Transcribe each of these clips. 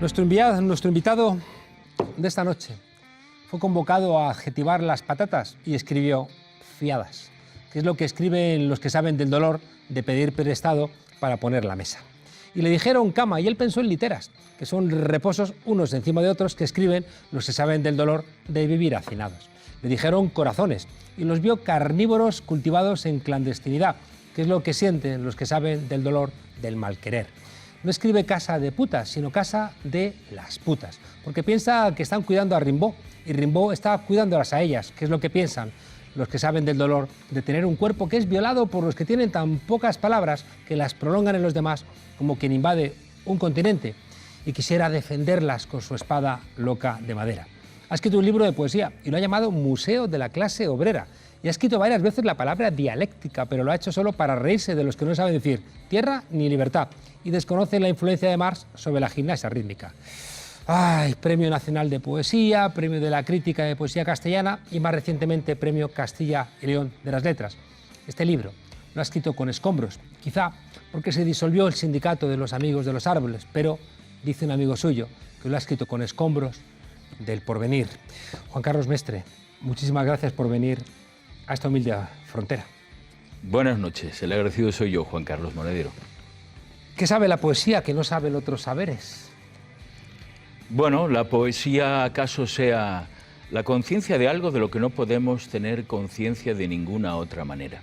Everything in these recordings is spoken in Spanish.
Nuestro invitado de esta noche fue convocado a adjetivar las patatas y escribió fiadas, que es lo que escriben los que saben del dolor de pedir prestado para poner la mesa. Y le dijeron cama y él pensó en literas, que son reposos unos encima de otros que escriben los que saben del dolor de vivir hacinados. Le dijeron corazones y los vio carnívoros cultivados en clandestinidad, que es lo que sienten los que saben del dolor del mal querer. No escribe casa de putas, sino casa de las putas, porque piensa que están cuidando a Rimbaud y Rimbaud está cuidándolas a ellas, que es lo que piensan los que saben del dolor de tener un cuerpo que es violado por los que tienen tan pocas palabras que las prolongan en los demás como quien invade un continente y quisiera defenderlas con su espada loca de madera. Ha escrito un libro de poesía y lo ha llamado Museo de la clase obrera. Y ha escrito varias veces la palabra dialéctica, pero lo ha hecho solo para reírse de los que no saben decir tierra ni libertad y desconocen la influencia de Marx sobre la gimnasia rítmica. ¡Ay! Premio Nacional de Poesía, Premio de la Crítica de Poesía Castellana y más recientemente Premio Castilla y León de las Letras. Este libro lo ha escrito con escombros, quizá porque se disolvió el sindicato de los amigos de los árboles, pero dice un amigo suyo que lo ha escrito con escombros del porvenir. Juan Carlos Mestre, muchísimas gracias por venir a esta humilde frontera. Buenas noches, el agradecido soy yo, Juan Carlos Monedero. ¿Qué sabe la poesía que no saben otros saberes? Bueno, la poesía acaso sea la conciencia de algo de lo que no podemos tener conciencia de ninguna otra manera.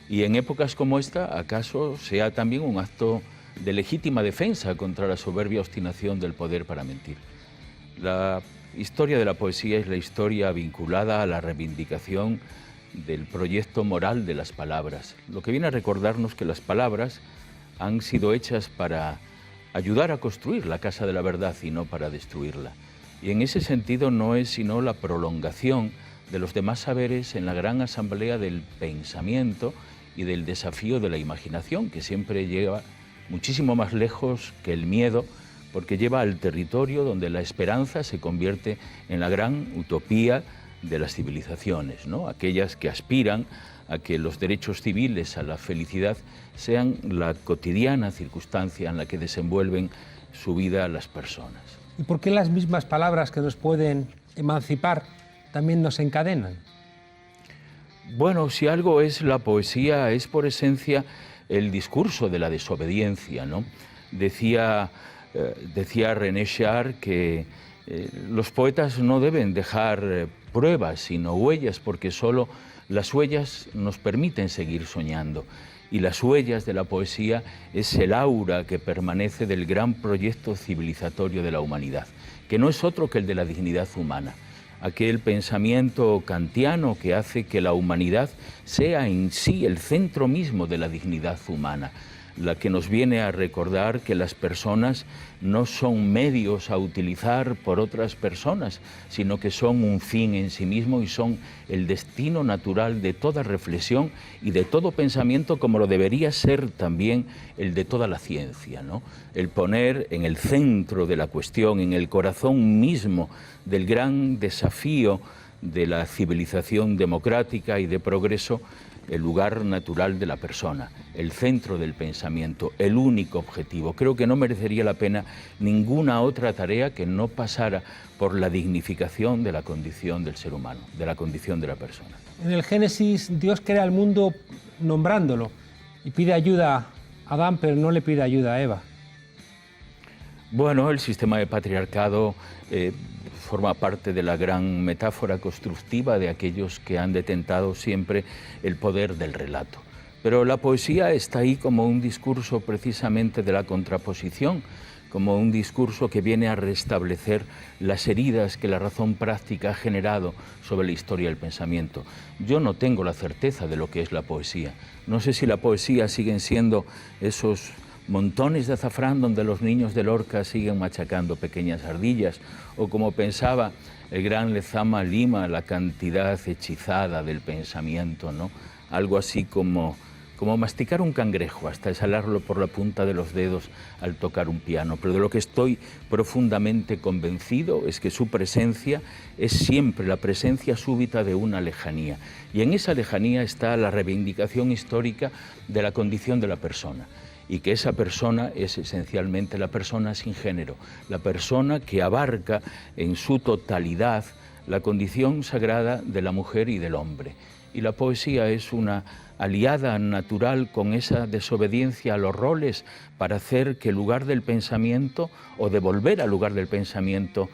Y en épocas como esta, acaso sea también un acto de legítima defensa contra la soberbia obstinación del poder para mentir. La historia de la poesía es la historia vinculada a la reivindicación del proyecto moral de las palabras, lo que viene a recordarnos que las palabras han sido hechas para ayudar a construir la casa de la verdad y no para destruirla. Y en ese sentido no es sino la prolongación de los demás saberes en la gran asamblea del pensamiento y del desafío de la imaginación, que siempre lleva muchísimo más lejos que el miedo, porque lleva al territorio donde la esperanza se convierte en la gran utopía de las civilizaciones, ¿no? Aquellas que aspiran a que los derechos civiles, a la felicidad, sean la cotidiana circunstancia en la que desenvuelven su vida las personas. ¿Y por qué las mismas palabras que nos pueden emancipar también nos encadenan? Bueno, si algo es la poesía, es por esencia el discurso de la desobediencia, ¿no? Decía René Char que los poetas no deben dejar pruebas, sino huellas, porque solo las huellas nos permiten seguir soñando. Y las huellas de la poesía es el aura que permanece del gran proyecto civilizatorio de la humanidad, que no es otro que el de la dignidad humana, aquel pensamiento kantiano que hace que la humanidad sea en sí el centro mismo de la dignidad humana, la que nos viene a recordar que las personas no son medios a utilizar por otras personas, sino que son un fin en sí mismo y son el destino natural de toda reflexión y de todo pensamiento, como lo debería ser también el de toda la ciencia, ¿no? El poner en el centro de la cuestión, en el corazón mismo del gran desafío de la civilización democrática y de progreso, el lugar natural de la persona, el centro del pensamiento, el único objetivo. Creo que no merecería la pena ninguna otra tarea que no pasara por la dignificación de la condición del ser humano, de la condición de la persona. En el Génesis, Dios crea el mundo nombrándolo y pide ayuda a Adán, pero no le pide ayuda a Eva. Bueno, el sistema de patriarcado forma parte de la gran metáfora constructiva de aquellos que han detentado siempre el poder del relato. Pero la poesía está ahí como un discurso precisamente de la contraposición, como un discurso que viene a restablecer las heridas que la razón práctica ha generado sobre la historia del pensamiento. Yo no tengo la certeza de lo que es la poesía. No sé si la poesía siguen siendo esos montones de azafrán donde los niños de Lorca siguen machacando pequeñas ardillas, o como pensaba el gran Lezama Lima, la cantidad hechizada del pensamiento, ¿no? Algo así como masticar un cangrejo hasta exhalarlo por la punta de los dedos al tocar un piano. Pero de lo que estoy profundamente convencido es que su presencia es siempre la presencia súbita de una lejanía. Y en esa lejanía está la reivindicación histórica de la condición de la persona. y que esa persona es esencialmente la persona sin género, la persona que abarca en su totalidad la condición sagrada de la mujer y del hombre. Y la poesía es una aliada natural con esa desobediencia a los roles para hacer que el lugar del pensamiento, o devolver al lugar del pensamiento,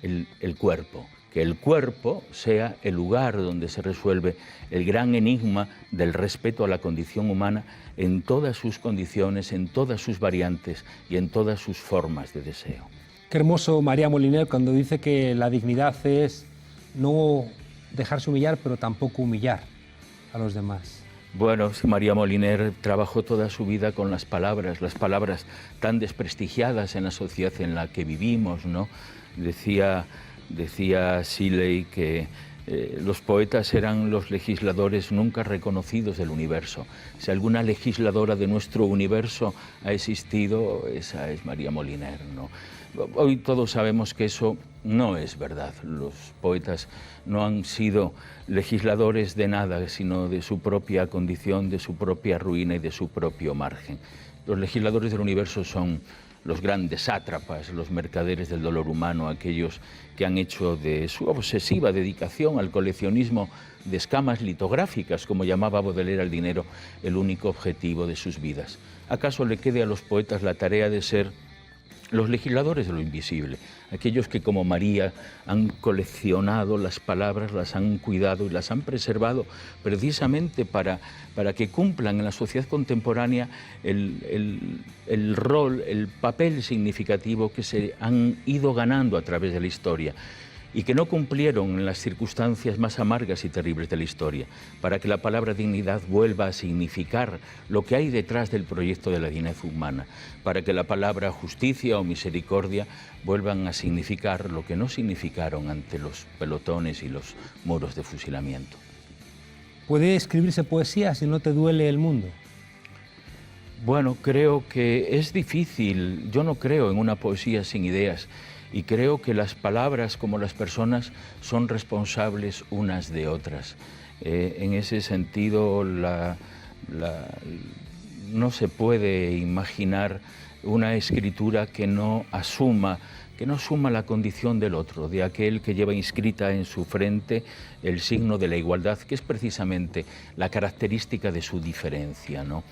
el cuerpo. Que el cuerpo sea el lugar donde se resuelve el gran enigma del respeto a la condición humana en todas sus condiciones, en todas sus variantes y en todas sus formas de deseo. Qué hermoso María Moliner cuando dice que la dignidad es no dejarse humillar, pero tampoco humillar a los demás. Bueno, María Moliner trabajó toda su vida con las palabras tan desprestigiadas en la sociedad en la que vivimos, ¿no? Decía Shelley que los poetas eran los legisladores nunca reconocidos del universo. Si alguna legisladora de nuestro universo ha existido, esa es María Moliner, ¿no? Hoy todos sabemos que eso no es verdad. Los poetas no han sido legisladores de nada, sino de su propia condición, de su propia ruina y de su propio margen. Los legisladores del universo son los grandes sátrapas, los mercaderes del dolor humano, aquellos que han hecho de su obsesiva dedicación al coleccionismo de escamas litográficas, como llamaba Baudelaire al dinero, el único objetivo de sus vidas. ¿Acaso le quede a los poetas la tarea de ser los legisladores de lo invisible, aquellos que como María han coleccionado las palabras, las han cuidado y las han preservado precisamente para que cumplan en la sociedad contemporánea el rol, el papel significativo que se han ido ganando a través de la historia y que no cumplieron en las circunstancias más amargas y terribles de la historia, para que la palabra dignidad vuelva a significar lo que hay detrás del proyecto de la dignidad humana, para que la palabra justicia o misericordia vuelvan a significar lo que no significaron ante los pelotones y los muros de fusilamiento. ¿Puede escribirse poesía si no te duele el mundo? Bueno, creo que es difícil. Yo no creo en una poesía sin ideas. Y creo que las palabras, como las personas, son responsables unas de otras. En ese sentido, no se puede imaginar una escritura que no asuma la condición del otro, de aquel que lleva inscrita en su frente el signo de la igualdad, que es precisamente la característica de su diferencia, ¿no?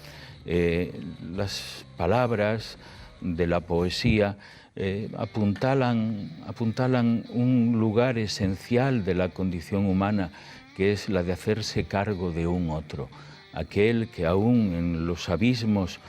Las palabras de la poesía apuntalan un lugar esencial de la condición humana, que es la de hacerse cargo de un otro, aquel que aún en los abismos,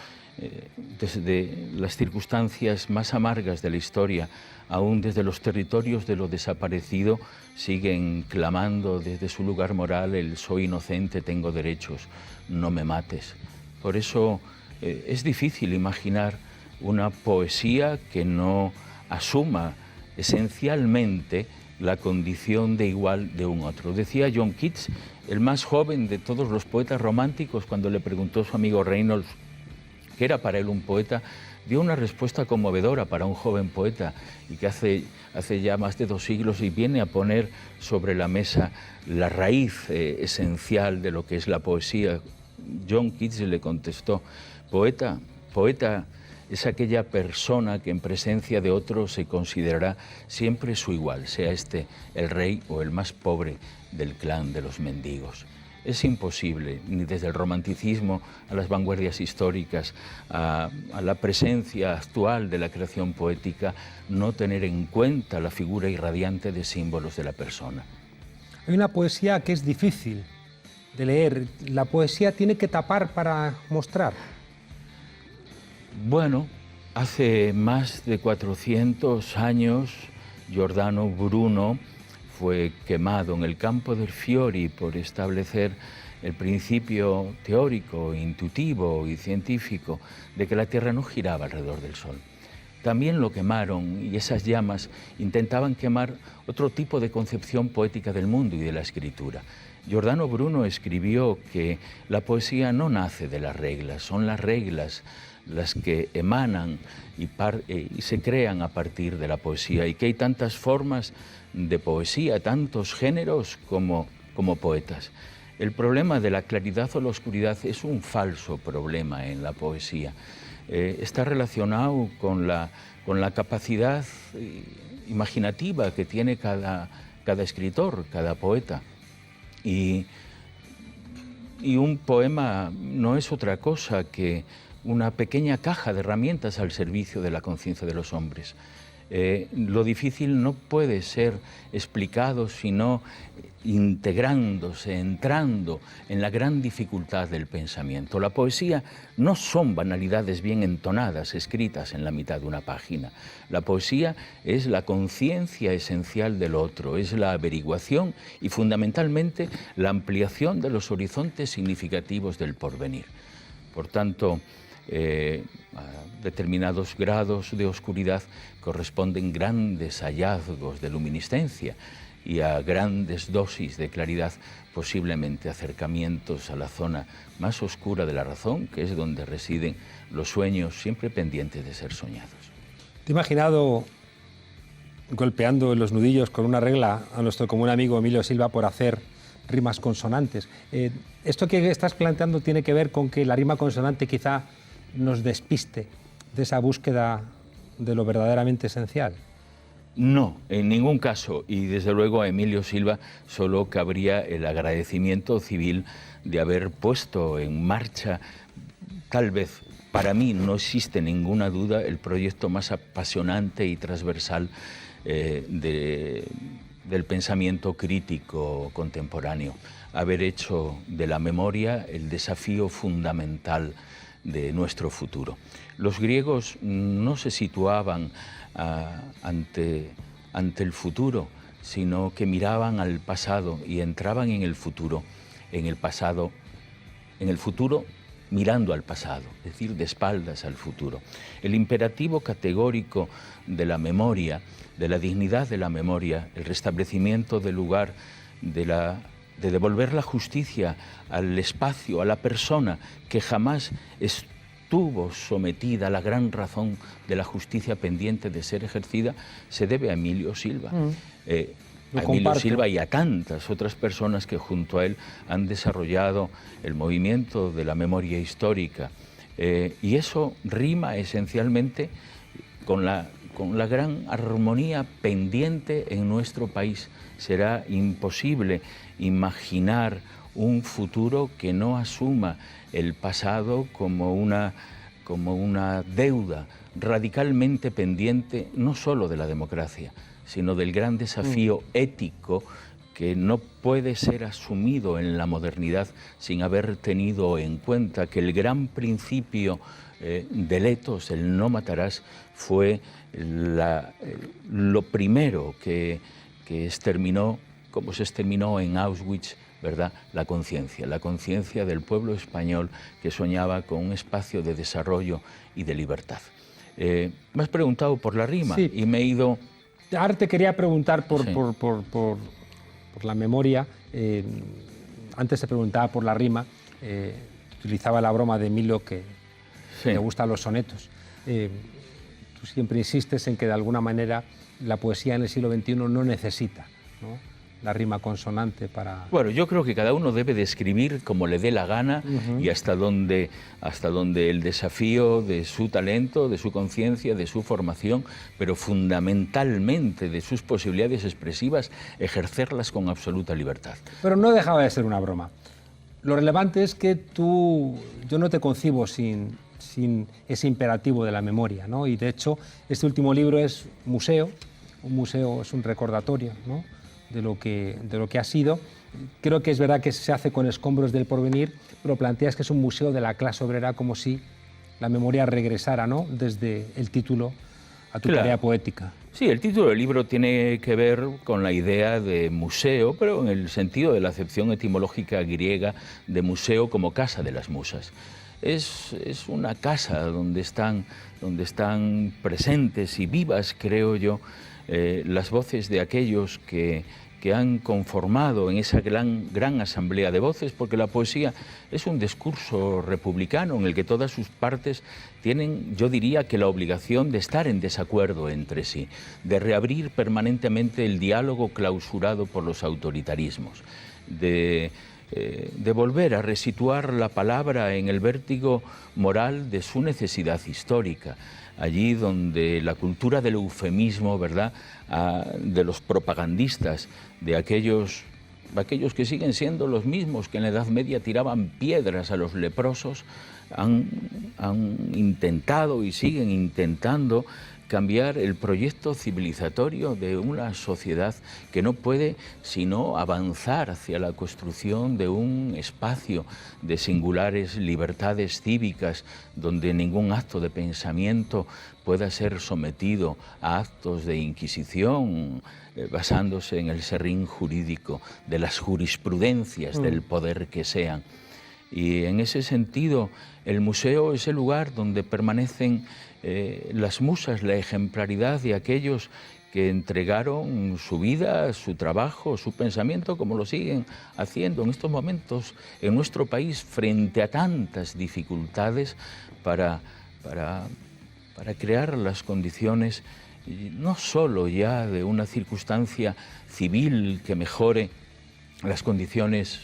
desde las circunstancias más amargas de la historia, aún desde los territorios de lo desaparecido, siguen clamando desde su lugar moral el soy inocente, tengo derechos, no me mates. Por eso es difícil imaginar una poesía que no asuma esencialmente la condición de igual de un otro. Decía John Keats, el más joven de todos los poetas románticos, cuando le preguntó a su amigo Reynolds qué era para él un poeta, dio una respuesta conmovedora para un joven poeta y que hace ya más de 2 siglos y viene a poner sobre la mesa la raíz esencial de lo que es la poesía. John Keats le contestó, poeta es aquella persona que en presencia de otro se considerará siempre su igual, sea este el rey o el más pobre del clan de los mendigos. Es imposible, ni desde el romanticismo a las vanguardias históricas, a la presencia actual de la creación poética, no tener en cuenta la figura irradiante de símbolos de la persona. Hay una poesía que es difícil de leer. ¿La poesía tiene que tapar para mostrar? Bueno, hace más de 400 años, Giordano Bruno fue quemado en el campo del Fiori por establecer el principio teórico, intuitivo y científico de que la Tierra no giraba alrededor del Sol. También lo quemaron y esas llamas intentaban quemar otro tipo de concepción poética del mundo y de la escritura. Giordano Bruno escribió que la poesía no nace de las reglas, son las reglas las que emanan y se crean a partir de la poesía, y que hay tantas formas de poesía, tantos géneros como poetas. El problema de la claridad o la oscuridad es un falso problema en la poesía. está relacionado con la capacidad imaginativa que tiene cada escritor, cada poeta. Y un poema no es otra cosa que una pequeña caja de herramientas al servicio de la conciencia de los hombres. Lo difícil no puede ser explicado sino integrándose, entrando en la gran dificultad del pensamiento. La poesía no son banalidades bien entonadas, escritas en la mitad de una página. La poesía es la conciencia esencial del otro, es la averiguación y fundamentalmente la ampliación de los horizontes significativos del porvenir. Por tanto, a determinados grados de oscuridad corresponden grandes hallazgos de luminiscencia y a grandes dosis de claridad posiblemente acercamientos a la zona más oscura de la razón, que es donde residen los sueños siempre pendientes de ser soñados. ¿Te he imaginado golpeando en los nudillos con una regla a nuestro común amigo Emilio Silva por hacer rimas consonantes? Esto que estás planteando tiene que ver con que la rima consonante quizá nos despiste de esa búsqueda de lo verdaderamente esencial. No, en ningún caso, y desde luego a Emilio Silva solo cabría el agradecimiento civil de haber puesto en marcha, tal vez para mí no existe ninguna duda, el proyecto más apasionante y transversal del pensamiento crítico contemporáneo, haber hecho de la memoria el desafío fundamental de nuestro futuro. Los griegos no se situaban ante el futuro, sino que miraban al pasado y entraban en el futuro mirando al pasado, es decir, de espaldas al futuro. El imperativo categórico de la memoria, de la dignidad de la memoria, el restablecimiento del lugar de devolver la justicia al espacio, a la persona que jamás estuvo sometida a la gran razón de la justicia pendiente de ser ejercida, se debe a Emilio Silva. A Emilio Silva y a tantas otras personas que junto a él han desarrollado el movimiento de la memoria histórica. Y eso rima esencialmente con la gran armonía pendiente en nuestro país. Será imposible imaginar un futuro que no asuma el pasado como una deuda radicalmente pendiente no solo de la democracia, sino del gran desafío ético que no puede ser asumido en la modernidad sin haber tenido en cuenta que el gran principio del ethos, el no matarás, fue lo primero que exterminó, como se exterminó en Auschwitz, ¿verdad?, la conciencia del pueblo español que soñaba con un espacio de desarrollo y de libertad. Me has preguntado por la rima, sí, y me he ido... Ahora te quería preguntar por la memoria. Antes te preguntaba por la rima. Utilizaba la broma de Emilio que le gustan los sonetos. Tú siempre insistes en que de alguna manera la poesía en el siglo XXI no necesita, ¿no?, la rima consonante para... Bueno, yo creo que cada uno debe de escribir como le dé la gana y hasta donde el desafío de su talento, de su conciencia, de su formación, pero fundamentalmente de sus posibilidades expresivas, ejercerlas con absoluta libertad. Pero no dejaba de ser una broma. Lo relevante es que yo no te concibo sin ese imperativo de la memoria, ¿no? Y de hecho, este último libro es museo. Un museo es un recordatorio, ¿no?, de lo que ha sido. Creo que es verdad que se hace con escombros del porvenir, pero planteas que es un museo de la clase obrera, como si la memoria regresara, ¿no?, desde el título a tu tarea poética. Sí, el título del libro tiene que ver con la idea de museo, pero en el sentido de la acepción etimológica griega de museo como casa de las musas. Es una casa donde están presentes y vivas, creo yo, las voces de aquellos que han conformado en esa gran asamblea de voces, porque la poesía es un discurso republicano en el que todas sus partes tienen, yo diría, que la obligación de estar en desacuerdo entre sí, de reabrir permanentemente el diálogo clausurado por los autoritarismos, de de volver a resituar la palabra en el vértigo moral de su necesidad histórica, allí donde la cultura del eufemismo, ¿verdad?, de los propagandistas, de aquellos que siguen siendo los mismos que en la Edad Media tiraban piedras a los leprosos, han intentado y siguen intentando cambiar el proyecto civilizatorio de una sociedad que no puede sino avanzar hacia la construcción de un espacio de singulares libertades cívicas donde ningún acto de pensamiento pueda ser sometido a actos de inquisición basándose en el serrín jurídico de las jurisprudencias del poder que sean. Y en ese sentido, el museo es el lugar donde permanecen las musas, la ejemplaridad de aquellos que entregaron su vida, su trabajo, su pensamiento, como lo siguen haciendo en estos momentos en nuestro país frente a tantas dificultades para crear las condiciones, no solo ya de una circunstancia civil que mejore las condiciones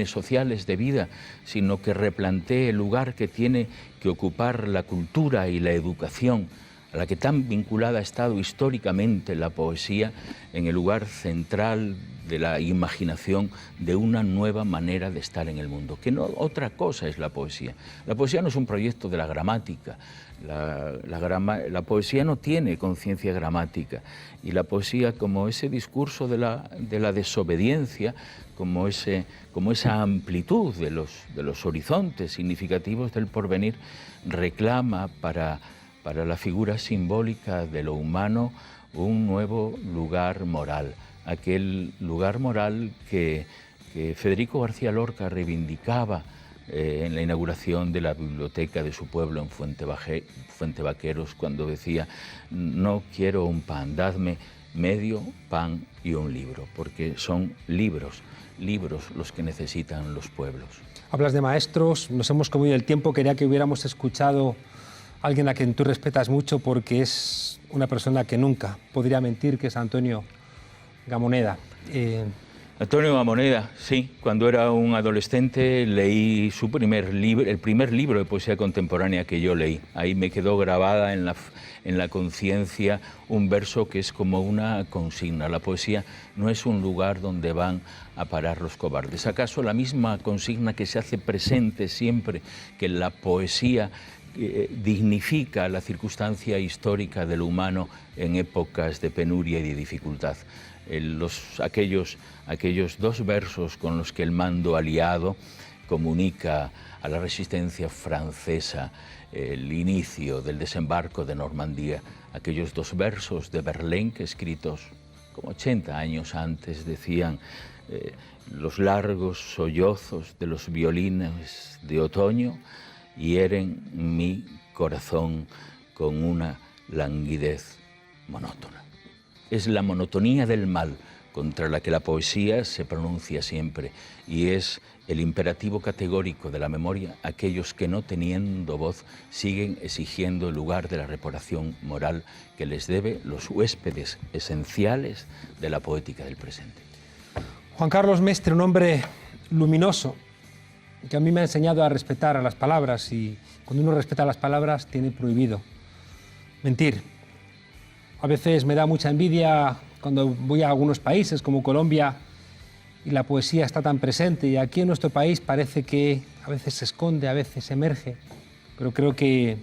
sociales de vida, sino que replantee el lugar que tiene que ocupar la cultura y la educación, a la que tan vinculada ha estado históricamente la poesía, en el lugar central de la imaginación de una nueva manera de estar en el mundo, que no otra cosa es la poesía. La poesía no es un proyecto de la gramática, la poesía no tiene conciencia gramática, y la poesía, como ese discurso de la desobediencia, como esa amplitud de los horizontes significativos del porvenir, reclama para la figura simbólica de lo humano un nuevo lugar moral, aquel lugar moral que Federico García Lorca reivindicaba en la inauguración de la biblioteca de su pueblo en Fuentevaqueros, cuando decía: no quiero un pan, dadme medio pan y un libro, porque son libros los que necesitan los pueblos. Hablas de maestros, nos hemos comido el tiempo, quería que hubiéramos escuchado a alguien a quien tú respetas mucho porque es una persona que nunca podría mentir, que es Antonio Gamoneda. Antonio Gamoneda, sí, cuando era un adolescente leí el primer libro de poesía contemporánea que yo leí. Ahí me quedó grabada en la conciencia un verso que es como una consigna: la poesía no es un lugar donde van a parar los cobardes. ¿Acaso la misma consigna que se hace presente siempre que la poesía dignifica la circunstancia histórica del humano en épocas de penuria y de dificultad? Aquellos dos versos con los que el mando aliado comunica a la resistencia francesa el inicio del desembarco de Normandía, aquellos dos versos de Verlaine que, escritos como 80 años antes, decían: los largos sollozos de los violines de otoño hieren mi corazón con una languidez monótona. Es la monotonía del mal contra la que la poesía se pronuncia siempre, y es el imperativo categórico de la memoria aquellos que, no teniendo voz, siguen exigiendo el lugar de la reparación moral que les debe los huéspedes esenciales de la poética del presente. Juan Carlos Mestre, un hombre luminoso, que a mí me ha enseñado a respetar a las palabras, y cuando uno respeta las palabras tiene prohibido mentir. A veces me da mucha envidia cuando voy a algunos países como Colombia y la poesía está tan presente, y aquí en nuestro país parece que a veces se esconde, a veces emerge, pero creo que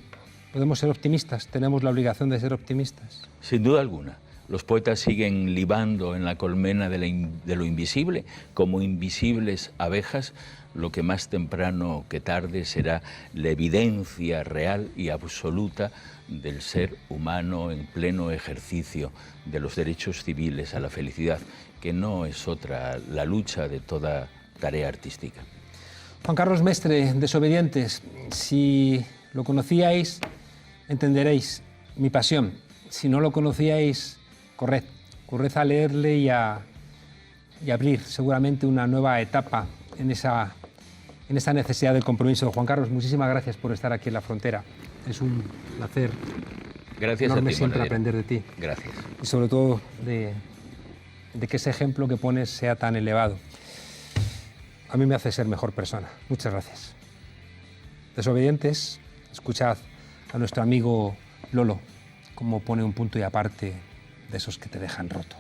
podemos ser optimistas, tenemos la obligación de ser optimistas. Sin duda alguna. Los poetas siguen libando en la colmena de lo invisible, como invisibles abejas. Lo que más temprano que tarde será la evidencia real y absoluta del ser humano en pleno ejercicio de los derechos civiles a la felicidad, que no es otra la lucha de toda tarea artística. Juan Carlos Mestre, Desobedientes, si lo conocíais, entenderéis mi pasión. Si no lo conocíais, corred a leerle y a abrir seguramente una nueva etapa en esa necesidad del compromiso. Juan Carlos, muchísimas gracias por estar aquí en La Frontera. Es un placer enorme siempre aprender de ti. Gracias. Y sobre todo de que ese ejemplo que pones sea tan elevado. a mí me hace ser mejor persona. Muchas gracias. Desobedientes, escuchad a nuestro amigo Lolo, cómo pone un punto y aparte de esos que te dejan roto.